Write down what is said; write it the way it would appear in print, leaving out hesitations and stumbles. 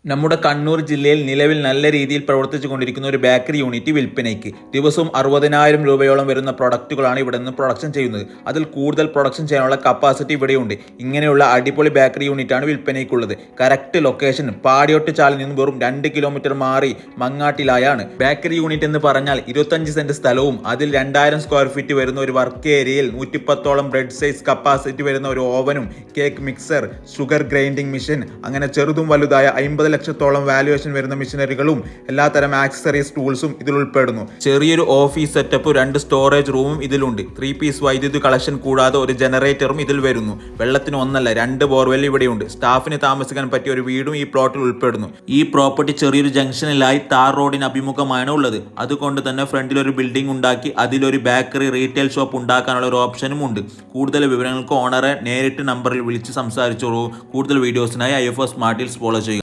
നമ്മുടെ കണ്ണൂർ ജില്ലയിൽ നിലവിൽ നല്ല രീതിയിൽ പ്രവർത്തിച്ചു കൊണ്ടിരിക്കുന്ന ഒരു ബേക്കറി യൂണിറ്റ് വിൽപ്പനയ്ക്ക് ദിവസവും 60,000 രൂപയോളം വരുന്ന പ്രൊഡക്റ്റുകളാണ് ഇവിടെ നിന്ന് പ്രൊഡക്ഷൻ ചെയ്യുന്നത്. അതിൽ കൂടുതൽ പ്രൊഡക്ഷൻ ചെയ്യാനുള്ള കപ്പാസിറ്റി ഇവിടെയുണ്ട്. ഇങ്ങനെയുള്ള അടിപൊളി ബേക്കറി യൂണിറ്റാണ് വിൽപ്പനയ്ക്കുള്ളത്. കറക്റ്റ് ലൊക്കേഷൻ പാടിയൊട്ട് ചാലിൽ നിന്ന് വെറും 2 കിലോമീറ്റർ മാറി മങ്ങാട്ടിലായാണ്. ബേക്കറി യൂണിറ്റ് എന്ന് പറഞ്ഞാൽ 25 സെന്റ് സ്ഥലവും അതിൽ 2000 സ്ക്വയർ ഫീറ്റ് വരുന്ന ഒരു വർക്ക് ഏരിയയിൽ 110ഓളം ബ്രെഡ് സൈസ് കപ്പാസിറ്റി വരുന്ന ഒരു ഓവനും cake mixer, sugar grinding machine, അങ്ങനെ ചെറുതും വലുതായ 50 ലക്ഷത്തോളം വാല്യുവേഷൻ വരുന്ന മെഷീനറികളും എല്ലാത്തരം ആക്സസറീസ് ടൂൾസും ഇതിൽ ഉൾപ്പെടുന്നു. ചെറിയൊരു ഓഫീസ് സെറ്റപ്പ്, 2 സ്റ്റോറേജ് റൂമും ഇതിലുണ്ട്. 3 പീസ് വൈദ്യുതി കളക്ഷൻ കൂടാതെ ഒരു ജനറേറ്ററും ഇതിൽ വരുന്നു. വെള്ളത്തിന് 1 അല്ല 2 ബോർവെൽ ഇവിടെയുണ്ട്. സ്റ്റാഫിന് താമസിക്കാൻ പറ്റിയ ഒരു വീടും ഈ പ്ലോട്ടിൽ ഉൾപ്പെടുന്നു. ഈ പ്രോപ്പർട്ടി ചെറിയൊരു ജംഗ്ഷനിലായി താർ റോഡിന് അഭിമുഖമാണ് ഉള്ളത്. അതുകൊണ്ട് തന്നെ ഫ്രണ്ടിൽ ഒരു ബിൽഡിംഗ് ഉണ്ടാക്കി അതിലൊരു ബേക്കറി റീറ്റെയിൽ ഷോപ്പ് ഉണ്ടാക്കാനുള്ള ഒരു ഓപ്ഷനും ഉണ്ട്. കൂടുതൽ വിവരങ്ങൾക്ക് ഓണറെ നേരിട്ട് നമ്പറിൽ വിളിച്ച് സംസാരിച്ചോളൂ. കൂടുതൽ വീഡിയോസിനായി IFO സ്മാർട്ട് ഹിൽസ് ഫോളോ ചെയ്യുക.